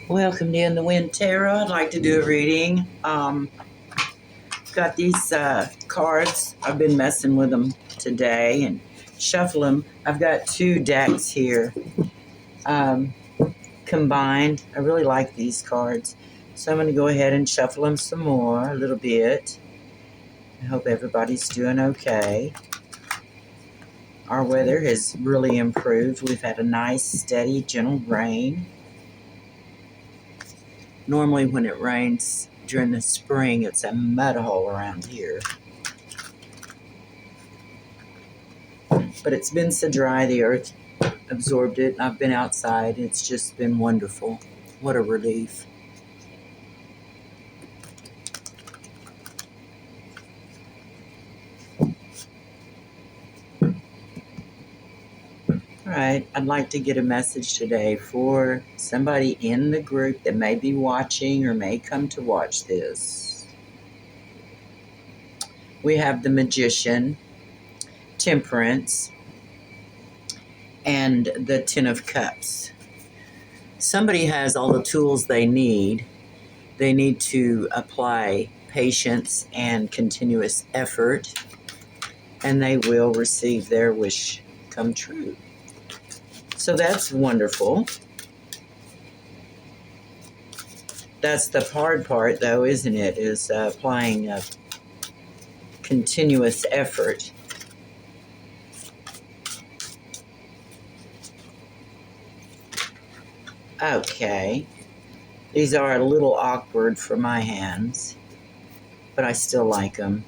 Welcome to In the Wind Tarot. I'd like to do a reading. Got these cards. I've been messing with them today and shuffle them. I've got two decks here um, combined. I really like these cards. So I'm going to go ahead and shuffle them some more, a little bit. I hope everybody's doing okay. Our weather has really improved. We've had a nice, steady, gentle rain. Normally when it rains during the spring, it's a mud hole around here. But it's been so dry, the earth absorbed it. I've been outside. It's just been wonderful. What a relief. All right, I'd like to get a message today for somebody in the group that may be watching or may come to watch this. We have the Magician, Temperance, and the Ten of Cups. Somebody has all the tools they need. They need to apply patience and continuous effort, and they will receive their wish come true. So that's wonderful. That's the hard part, though, isn't it? Is applying a continuous effort. Okay. These are a little awkward for my hands, but I still like them.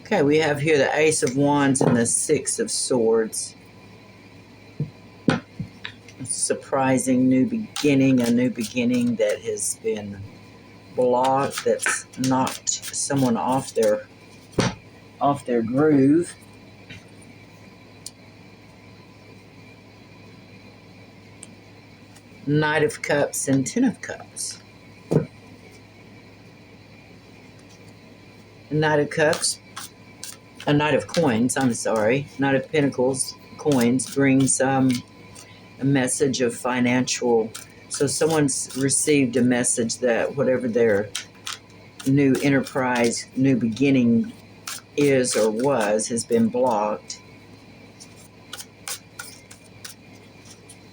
Okay, we have here the Ace of Wands and the Six of Swords. Surprising new beginning, a new beginning that has been blocked, that's knocked someone off their groove. Knight of Cups and Ten of Cups. A Knight of Cups, a Knight of Coins, I'm sorry. Knight of Pentacles, coins, brings a message of financial. So someone's received a message that whatever their new enterprise, new beginning is or was, has been blocked.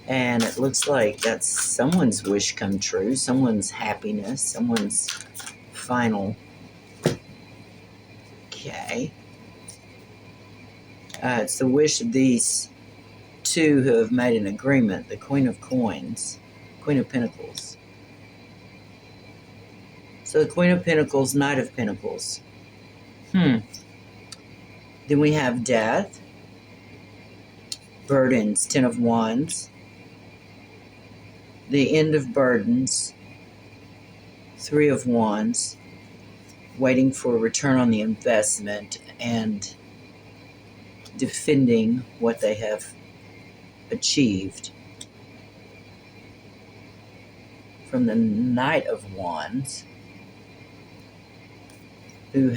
And it looks like that's someone's wish come true, someone's happiness, someone's final. Okay. It's the wish of these two who have made an agreement, the Queen of Coins, Queen of Pentacles. So the Queen of Pentacles, Knight of Pentacles. Then we have Death, Burdens, Ten of Wands, the End of Burdens, Three of Wands, waiting for a return on the investment and defending what they have achieved. From the Knight of Wands, who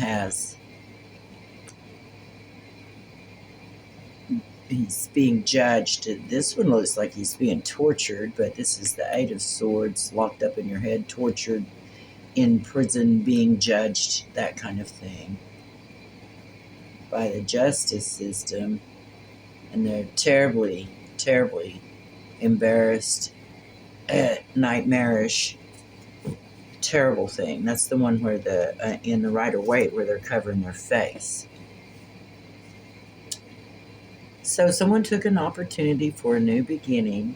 he's being judged. This one looks like he's being tortured, but this is the Eight of Swords, locked up in your head, tortured, in prison, being judged, that kind of thing, by the justice system. And they're terribly, terribly embarrassed, nightmarish, terrible thing. That's the one where in the Rider-Waite, where they're covering their face. So someone took an opportunity for a new beginning,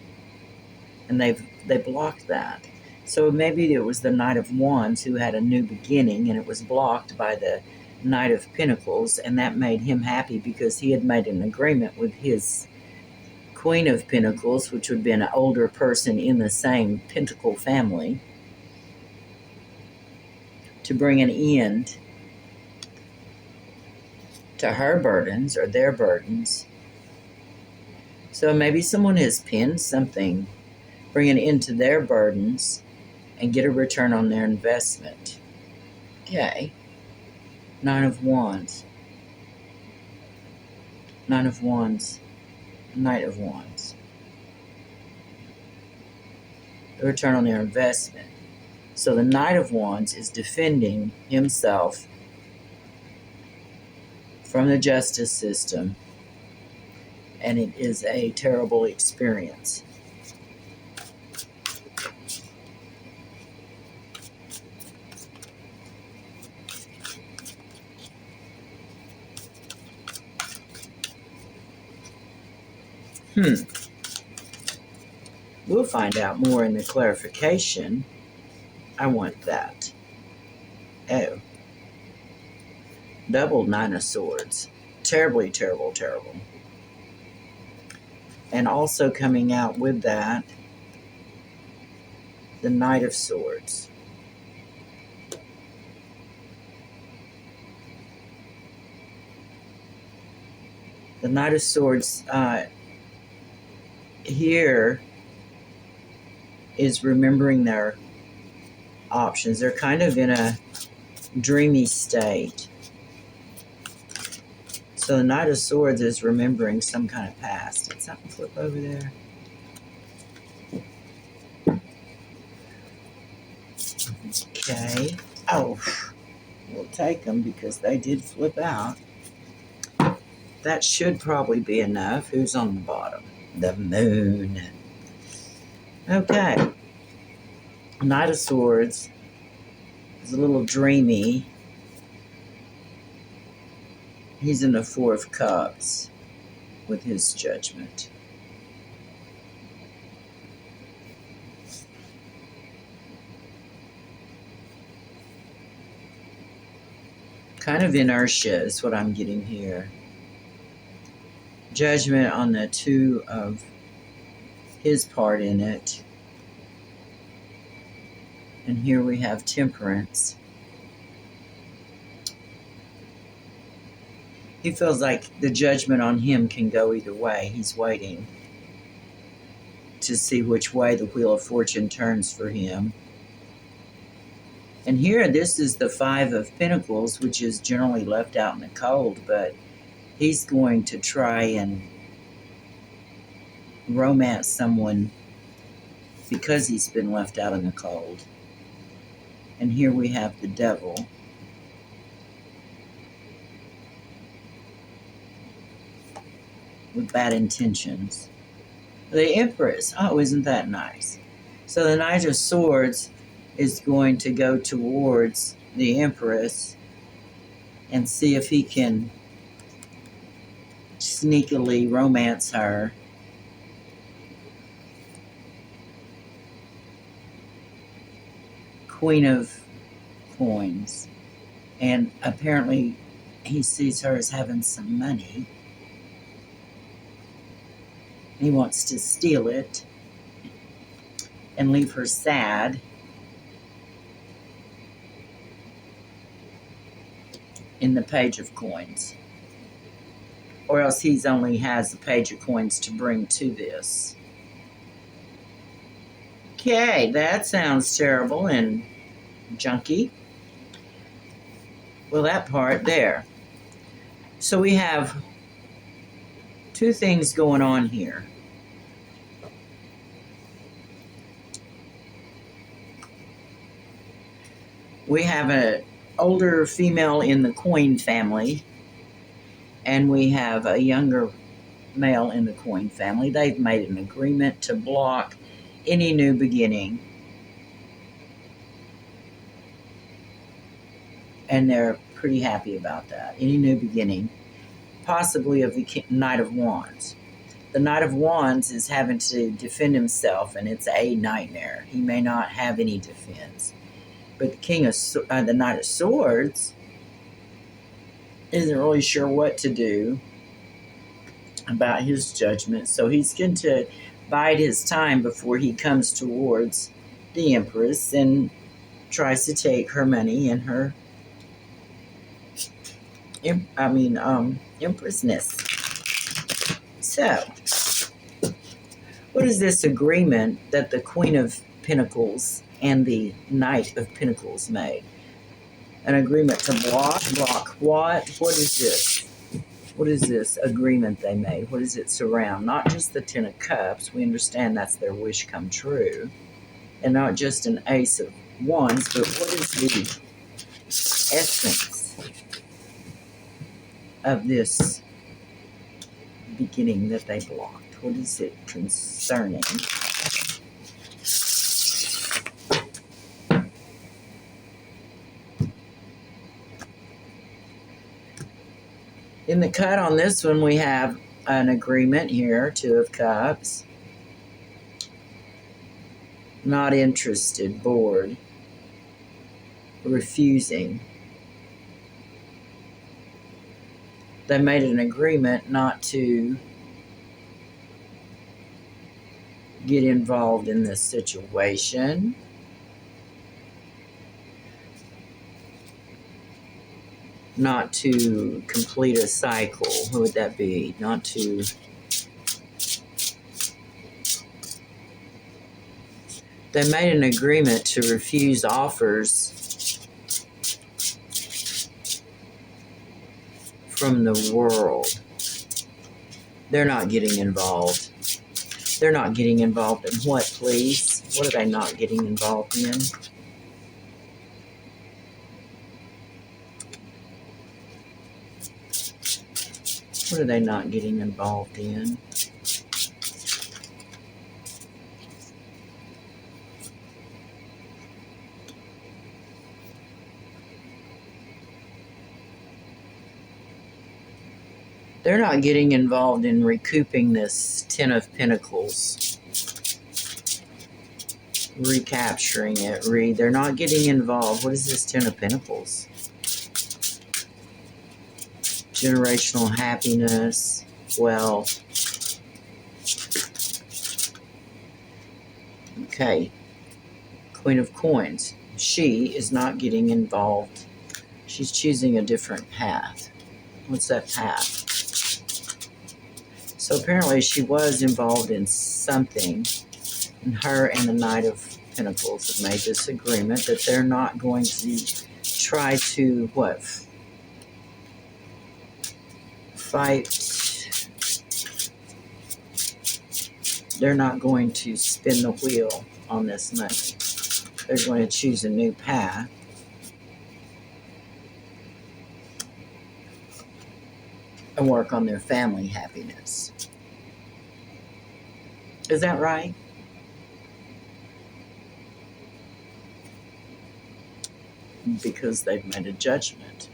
and they blocked that. So maybe it was the Knight of Wands who had a new beginning, and it was blocked by the Knight of Pentacles, and that made him happy because he had made an agreement with his Queen of Pentacles, which would be an older person in the same Pentacle family, to bring an end to her burdens or their burdens. So maybe someone has pinned something, bring an end to their burdens and get a return on their investment. Okay. Nine of Wands. Nine of Wands. Knight of Wands. the return on their investment. So the Knight of Wands is defending himself from the justice system, and it is a terrible experience. We'll find out more in the clarification. I want that. Oh. Double Nine of Swords. Terribly, terrible, terrible. And also coming out with that, the Knight of Swords. The Knight of Swords here is remembering their options. They're kind of in a dreamy state. So the Knight of Swords is remembering some kind of past. Did something flip over there? Okay. Oh, we'll take them because they did flip out. That should probably be enough. Who's on the bottom? The Moon. Okay. Knight of Swords is a little dreamy. He's in the Four of Cups with his judgment. Kind of inertia is what I'm getting here. Judgment on the two of his part in it. And here we have Temperance. He feels like the judgment on him can go either way. He's waiting to see which way the Wheel of Fortune turns for him. And here, this is the Five of Pentacles, which is generally left out in the cold, but he's going to try and romance someone because he's been left out in the cold. And here we have the Devil. With bad intentions. The Empress. Oh, isn't that nice? So the Knight of Swords is going to go towards the Empress and see if he can sneakily romance her. Queen of Coins. And apparently he sees her as having some money. He wants to steal it and leave her sad. In the Page of Coins. Or else he's only has the Page of Coins to bring to this. Okay, that sounds terrible and junky. Well, that part there. So we have two things going on here. We have an older female in the Coin family, and we have a younger male in the Coin family. They've made an agreement to block any new beginning. And they're pretty happy about that. Any new beginning, possibly of the Knight of Wands. The Knight of Wands is having to defend himself, and it's a nightmare. He may not have any defense. But the Knight of Swords isn't really sure what to do about his judgment. So he's going to bide his time before he comes towards the Empress and tries to take her money and her Empressness. So, what is this agreement that the Queen of Pentacles and the Knight of Pentacles made? An agreement to block what? What is this? What is this agreement they made? What does it surround? Not just the Ten of Cups. We understand that's their wish come true. and not just an Ace of Wands, but what is the essence of this beginning that they blocked? What is it concerning? In the cut on this one, we have an agreement here, 2 of Cups. Not interested, bored, refusing. They made an agreement not to get involved in this situation. Not to complete a cycle. What would that be? Not to... They made an agreement to refuse offers from the world. They're not getting involved. They're not getting involved in what, please? What are they not getting involved in? What are they not getting involved in? They're not getting involved in recouping this 10 of Pentacles. Recapturing it. They're not getting involved. What is this 10 of Pentacles? Generational happiness, wealth. Okay. Queen of Coins. She is not getting involved. She's choosing a different path. What's that path? So apparently she was involved in something. And her and the Knight of Pentacles have made this agreement that they're not going to try to, what? Fight. They're not going to spin the wheel on this money. They're going to choose a new path. And work on their family happiness. Is that right? Because they've made a judgment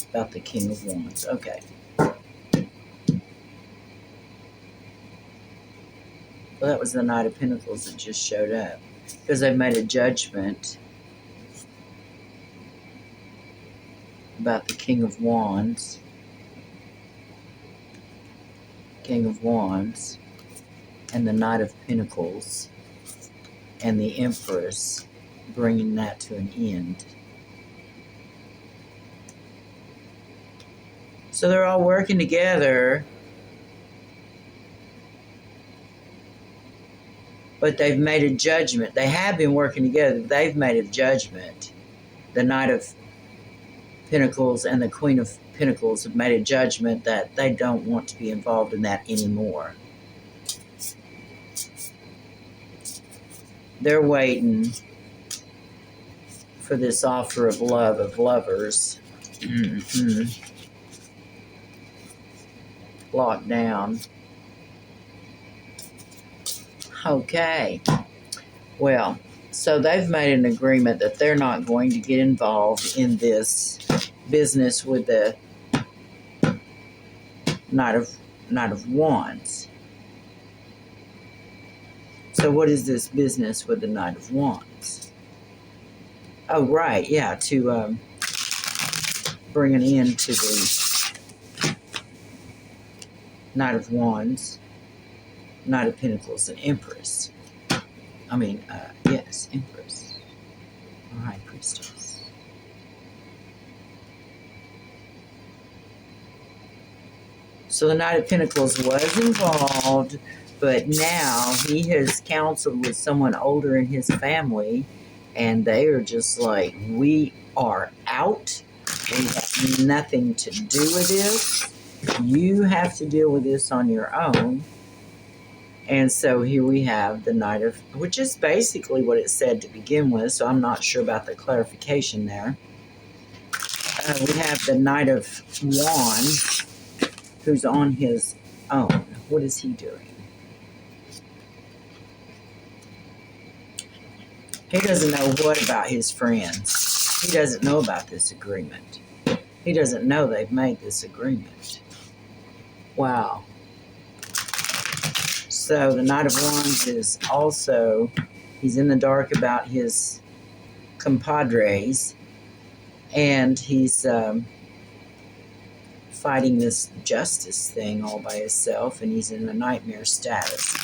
about the King of Wands. Okay. Well, that was the Knight of Pentacles that just showed up. Because they've made a judgment about the King of Wands. King of Wands. And the Knight of Pentacles. And the Empress. Bringing that to an end. So they're all working together. But they've made a judgment. They have been working together. They've made a judgment. The Knight of Pentacles and the Queen of Pentacles have made a judgment that they don't want to be involved in that anymore. They're waiting for this offer of love of lovers. Locked down. Okay. Well, so they've made an agreement that they're not going to get involved in this business with the Knight of Wands. So what is this business with the Knight of Wands? Oh, right, yeah, to bring an end to the Knight of Wands, Knight of Pentacles, and Empress. Yes, Empress. All right, Priestess. So the Knight of Pentacles was involved, but now he has counseled with someone older in his family, and they are just like, we are out. We have nothing to do with this. You have to deal with this on your own. And so here we have the Knight of, which is basically what it said to begin with, so I'm not sure about the clarification there. We have the Knight of Wands, who's on his own. What is he doing? He doesn't know what about his friends. He doesn't know about this agreement. He doesn't know they've made this agreement. Wow. So the Knight of Wands is also, he's in the dark about his compadres, and he's fighting this justice thing all by himself, and he's in a nightmare status.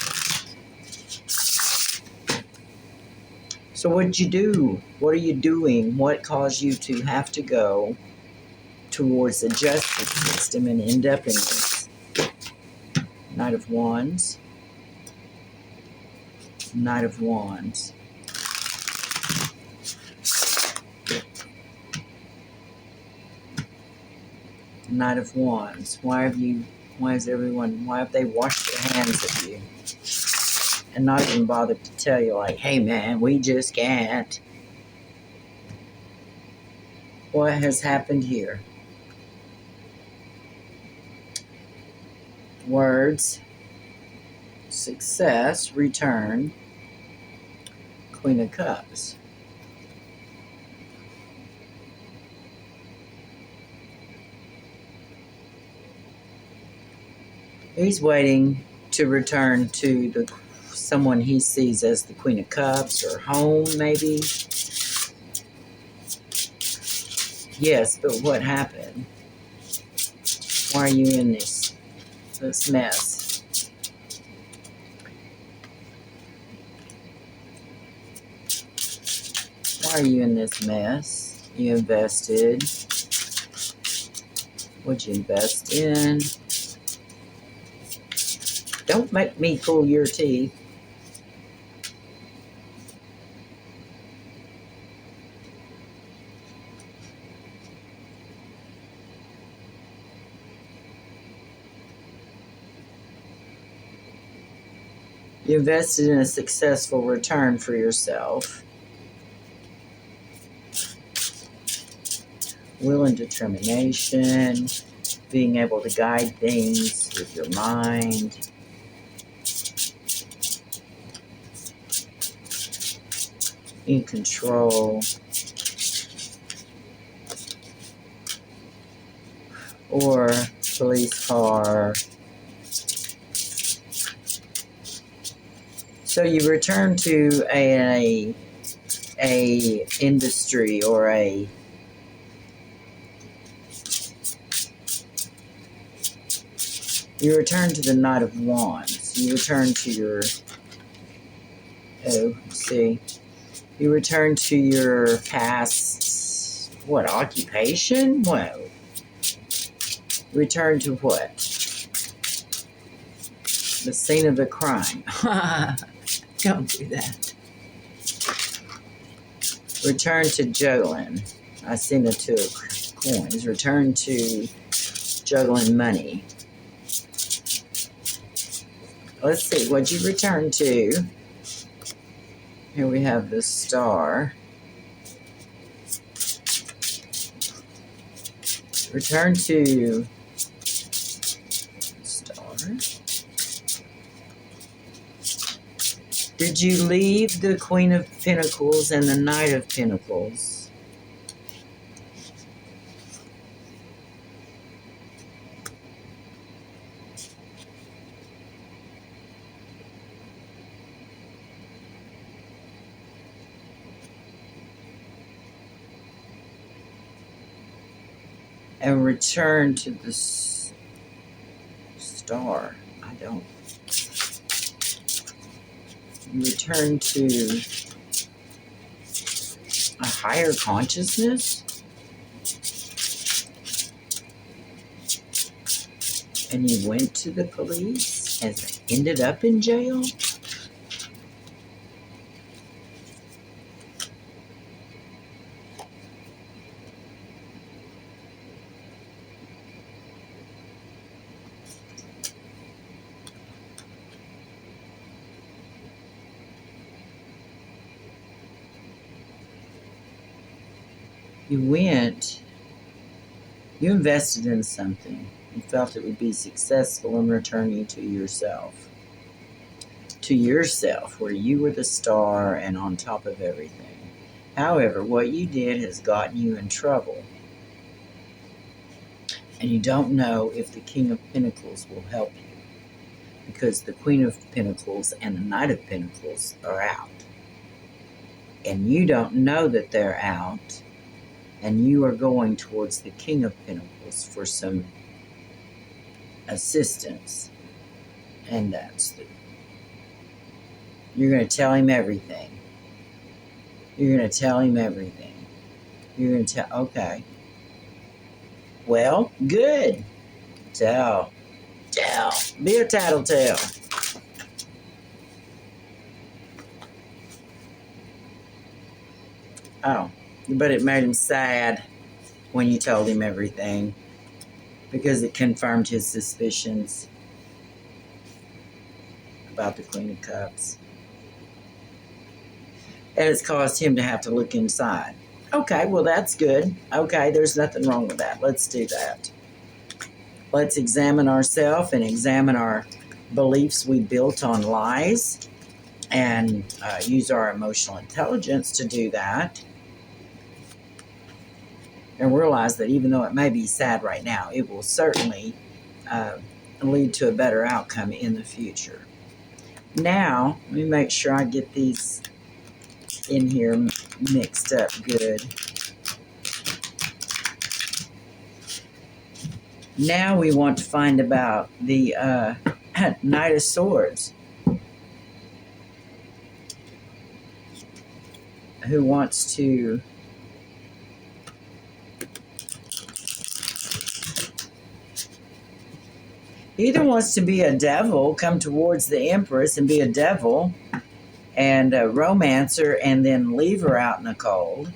So what'd you do? What are you doing? What caused you to have to go towards the justice system and end up in this? Knight of Wands. Knight of Wands. Knight of Wands. Why have they washed their hands of you? And not even bothered to tell you, like, hey man, we just can't. What has happened here? Words. Success. Return. Queen of Cups. He's waiting to return to someone he sees as the Queen of Cups, or home, maybe. Yes, but what happened? Why are you in this mess? Why are you in this mess? You invested. What'd you invest in? Don't make me pull your teeth. You invested in a successful return for yourself. Will and determination, being able to guide things with your mind. In control. Or police car. So you return to a industry, or you return to the Knight of Wands. You return to your, you return to your past, what, occupation? What? Return to what? The scene of the crime. Don't do that. Return to juggling. I seen the two coins. Return to juggling money. Let's see, what'd you return to? Here we have the Star. Return to Star. Did you leave the Queen of Pentacles and the Knight of Pentacles? And return to the Star. I don't. Return to a higher consciousness? And you went to the police and ended up in jail? You went, you invested in something. You felt it would be successful in returning to yourself. To yourself, where you were the star and on top of everything. However, what you did has gotten you in trouble. And you don't know if the King of Pentacles will help you. Because the Queen of Pentacles and the Knight of Pentacles are out. And you don't know that they're out. And you are going towards the King of Pentacles for some assistance. And you're going to tell him everything. You're going to tell him everything. You're going to tell, okay. Well, good. Tell. Be a tattletale. Oh, but it made him sad when you told him everything because it confirmed his suspicions about the Queen of Cups. And it's caused him to have to look inside. Okay, well, that's good. Okay, there's nothing wrong with that. Let's do that. Let's examine ourselves and examine our beliefs we built on lies and use our emotional intelligence to do that. And realize that even though it may be sad right now, it will certainly lead to a better outcome in the future. Now, let me make sure I get these in here mixed up good. Now we want to find about the Knight of Swords, who wants to either wants to be a devil, come towards the Empress and be a devil and romance her and then leave her out in the cold,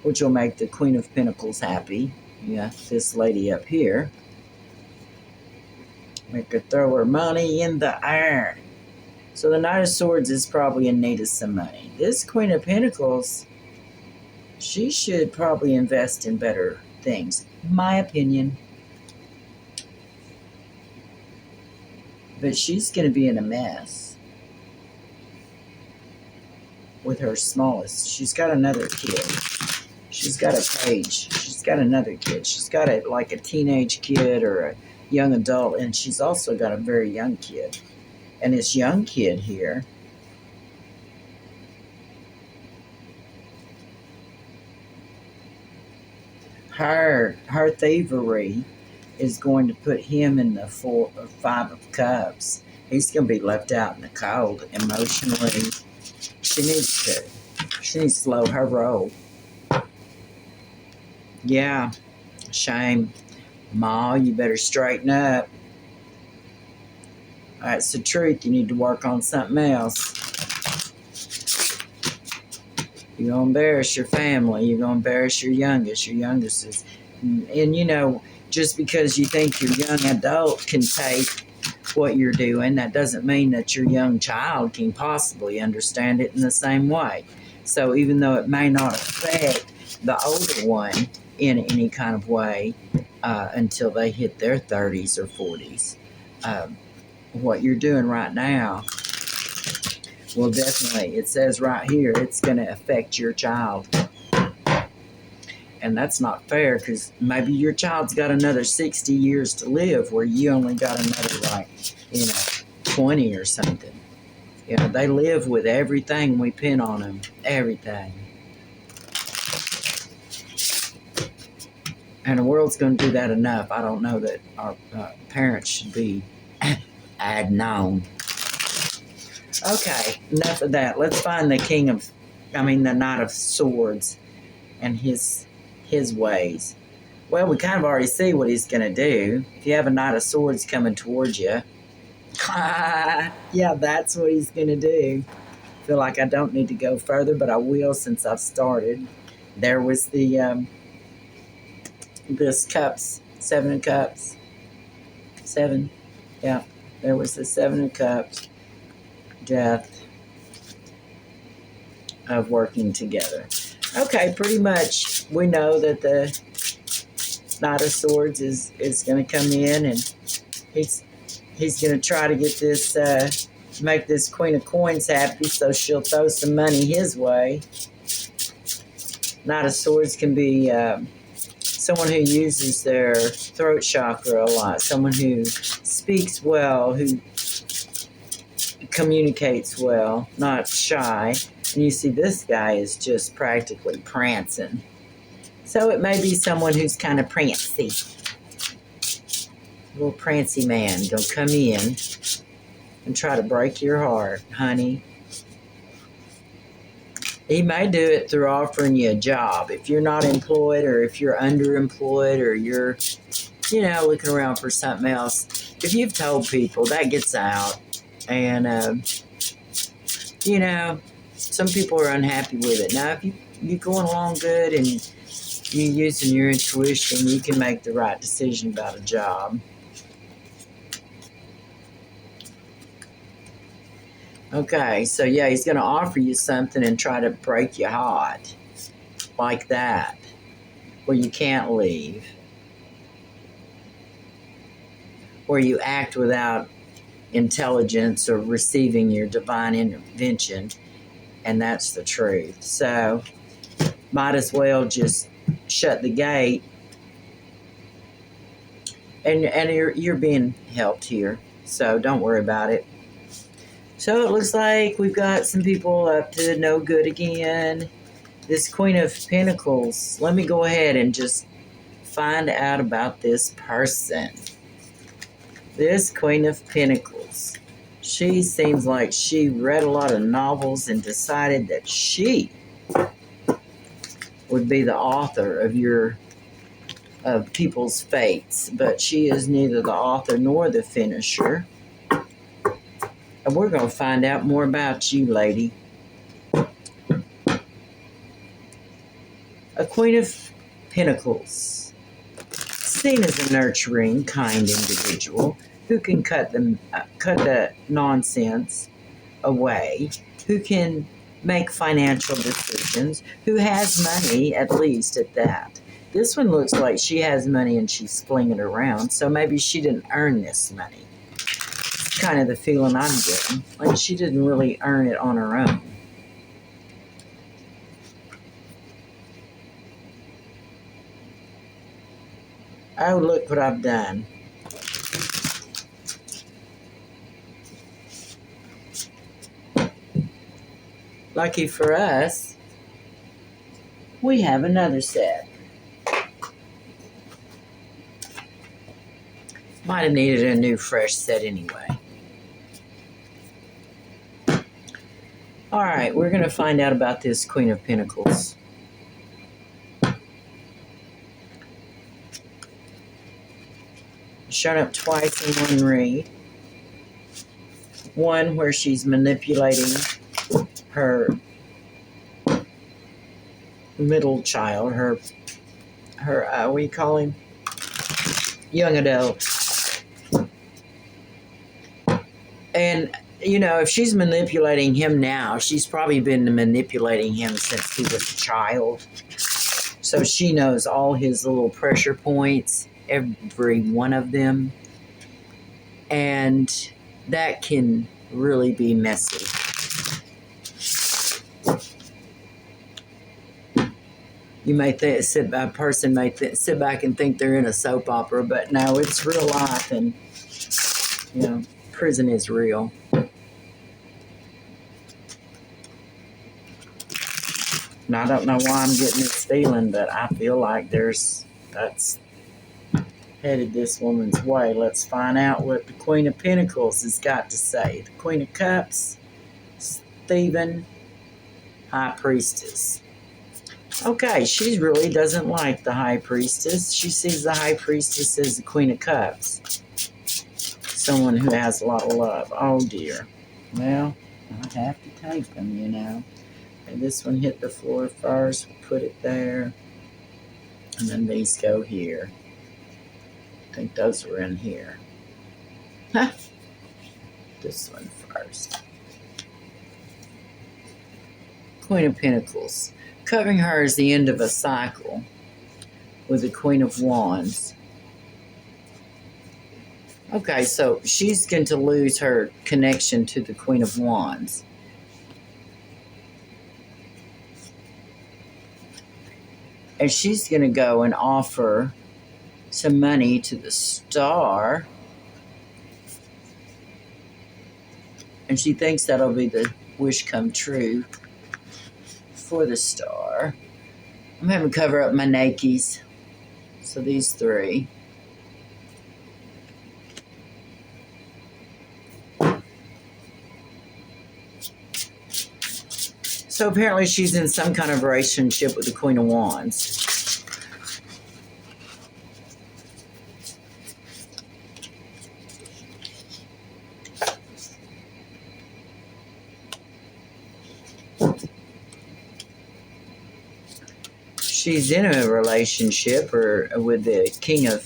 which will make the Queen of Pentacles happy. Yeah, this lady up here. Make her throw her money in the air. So the Knight of Swords is probably in need of some money. This Queen of Pentacles, she should probably invest in better things, in my opinion. But she's going to be in a mess with her smallest. She's got another kid. She's got a page. She's got another kid. She's got like a teenage kid or a young adult, and she's also got a very young kid. And this young kid here, her thievery is going to put him in the 4 or 5 of Cups. He's going to be left out in the cold emotionally. She needs to slow her roll. Yeah, shame. Ma, you better straighten up. That's the truth. You need to work on something else. You're going to embarrass your family. You're going to embarrass your youngest. Your youngest is... And, you know, just because you think your young adult can take what you're doing, that doesn't mean that your young child can possibly understand it in the same way. So even though it may not affect the older one in any kind of way until they hit their 30s or 40s, what you're doing right now will definitely, it says right here, it's going to affect your child. And that's not fair, because maybe your child's got another 60 years to live where you only got another 20 or something. You know, they live with everything we pin on them, everything. And the world's going to do that enough. I don't know that our parents should be adding on. Okay, enough of that. Let's find the the Knight of Swords and his ways. Well, we kind of already see what he's going to do. If you have a Knight of Swords coming towards you, yeah, that's what he's going to do. I feel like I don't need to go further, but I will since I've started. There was the this Cups, 7 of Cups. 7, yeah. There was the 7 of Cups. Death of working together. Okay, pretty much we know that the Knight of Swords is going to come in, and he's he's going to try to get this make this Queen of Coins happy, so she'll throw some money his way. Knight of Swords can be someone who uses their throat chakra a lot, someone who speaks well, who communicates well, not shy. And you see this guy is just practically prancing. So it may be someone who's kind of prancy. A little prancy man gonna come in and try to break your heart, honey. He may do it through offering you a job. If you're not employed, or if you're underemployed, or you're, looking around for something else. If you've told people, that gets out. And, some people are unhappy with it. Now, if you're going along good and you're using your intuition, you can make the right decision about a job. Okay, so yeah, he's going to offer you something and try to break your heart like that, where you can't leave, where you act without intelligence or receiving your divine intervention, and that's the truth. So, might as well just shut the gate, and you're being helped here, so don't worry about it. So it looks like we've got some people up to no good again. This Queen of Pentacles. Let me go ahead and just find out about this person. This Queen of Pentacles. She seems like she read a lot of novels and decided that she would be the author of people's fates, but she is neither the author nor the finisher. And we're going to find out more about you, lady. A Queen of Pentacles. Seen as a nurturing, kind individual who can cut the nonsense away, who can make financial decisions, who has money, at least at that. This one looks like she has money and she's flinging it around, so maybe she didn't earn this money. Kind of the feeling I'm getting, like she didn't really earn it on her own. Oh, look what I've done. Lucky for us, we have another set. Might have needed a new fresh set anyway. All right, we're going to find out about this Queen of Pentacles. Shown up twice in one read. One where she's manipulating her middle child, her what do you call him? Young adult. And if she's manipulating him now, she's probably been manipulating him since he was a child. So she knows all his little pressure points, every one of them. And that can really be messy. You may a person may sit back and think they're in a soap opera, but no, it's real life, and prison is real. And I don't know why I'm getting this feeling, but I feel like that's headed this woman's way. Let's find out what the Queen of Pentacles has got to say. The Queen of Cups, Stephen, High Priestess. Okay, she really doesn't like the High Priestess. She sees the High Priestess as the Queen of Cups. Someone who has a lot of love. Oh, dear. Well, I have to take them, And this one hit the floor first. We'll put it there. And then these go here. I think those were in here. Huh. This one first. Queen of Pentacles. Covering her is the end of a cycle with the Queen of Wands. Okay, so she's going to lose her connection to the Queen of Wands. And she's going to go and offer some money to the Star. And she thinks that'll be the wish come true for the Star. I'm having to cover up my Nikes. So these three. So apparently she's in some kind of relationship with the Queen of Wands. She's in a relationship or with the King of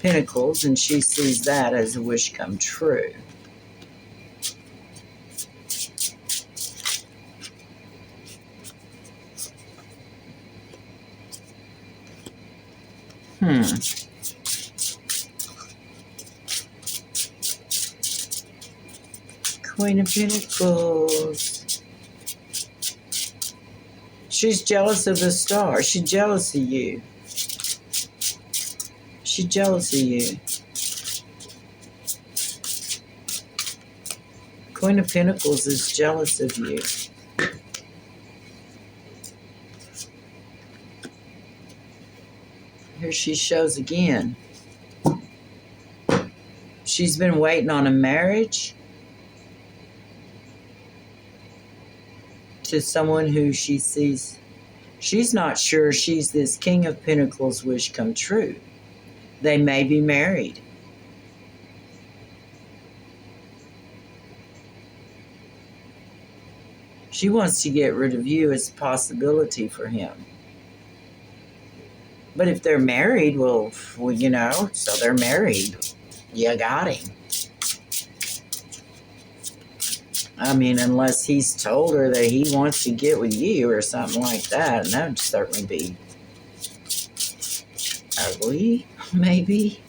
Pentacles, and she sees that as a wish come true. Queen of Pentacles. She's jealous of the Star. She's jealous of you. She's jealous of you. Queen of Pentacles is jealous of you. Here she shows again. She's been waiting on a marriage to someone who she sees. She's not sure she's this King of Pentacles wish come true. They may be married. She wants to get rid of you as a possibility for him. But if they're married, well, you know, so they're married. You got him. I mean, unless he's told her that he wants to get with you or something like that, and that would certainly be ugly, maybe.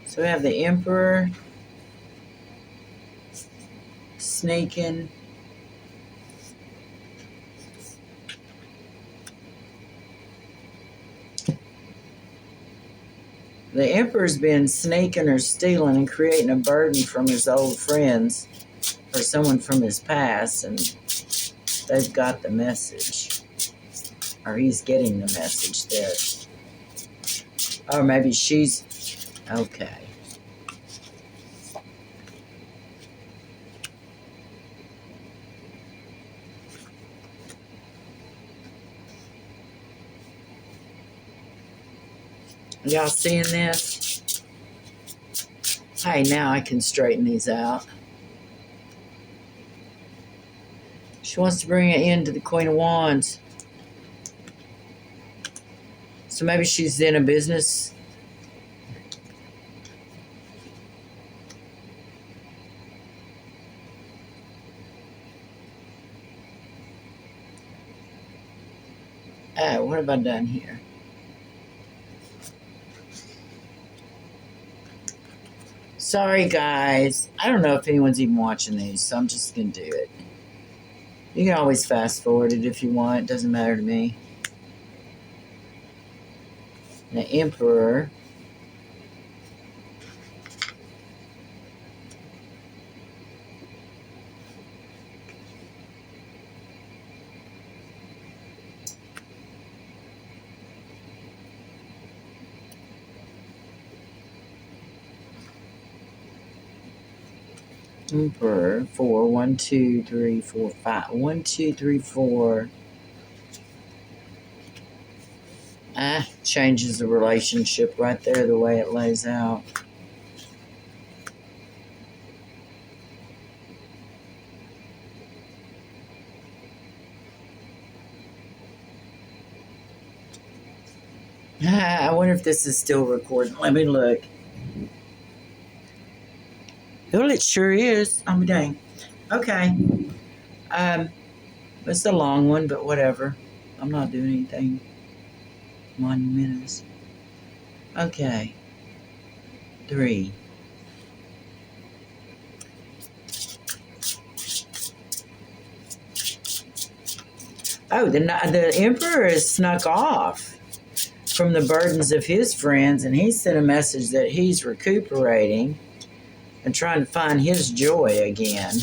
So we have the Emperor sneaking. The Emperor's been sneaking or stealing and creating a burden from his old friends or someone from his past, and they've got the message. Or he's getting the message there. Or maybe she's... Okay. Y'all seeing this? Hey, now I can straighten these out. She wants to bring an end to the Queen of Wands. So maybe she's in a business. Oh, what have I done here? Sorry, guys. I don't know if anyone's even watching these, so I'm just going to do it. You can always fast forward it if you want. It doesn't matter to me. The Emperor. Emperor. 4. 1, 2, 3, 4, 5. 1, 2, 3, 4. Changes the relationship right there, the way it lays out. I wonder if this is still recording. Let me look. Well, it sure is. Oh, dang. Okay. It's a long one, but whatever. I'm not doing anything monumentous. Okay. 3. Oh, the emperor has snuck off from the burdens of his friends, and he sent a message that he's recuperating and trying to find his joy again.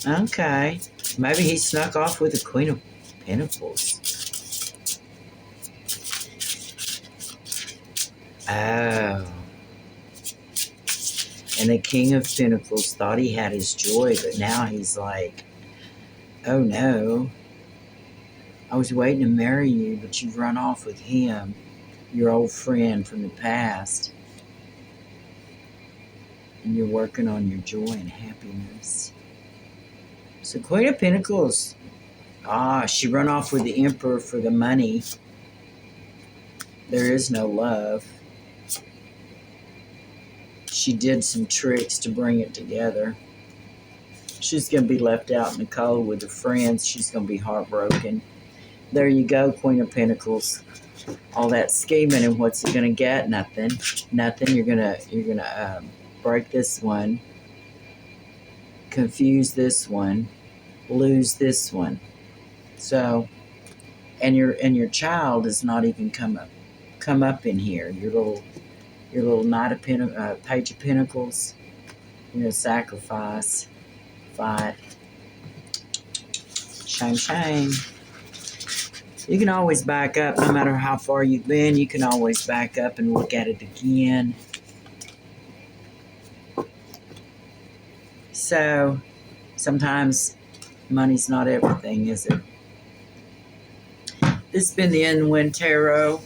Okay. Maybe he snuck off with the Queen of Pentacles. Oh. And the King of Pentacles thought he had his joy, but now he's like, oh no. I was waiting to marry you, but you've run off with him, your old friend from the past. And you're working on your joy and happiness. So Queen of Pentacles, she run off with the Emperor for the money. There is no love. She did some tricks to bring it together. She's going to be left out in the cold with her friends. She's going to be heartbroken. There you go, Queen of Pentacles. All that scheming, and what's it going to get? Nothing. Nothing. You're gonna break this one, confuse this one, lose this one. So, and your child is not even come up in here. Your little Knight of Page of Pentacles. You're gonna sacrifice, fight. Shame, shame. You can always back up, no matter how far you've been. You can always back up and look at it again. So, sometimes money's not everything, is it? This has been the Unwind Tarot.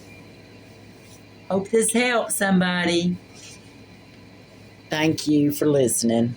Hope this helps somebody. Thank you for listening.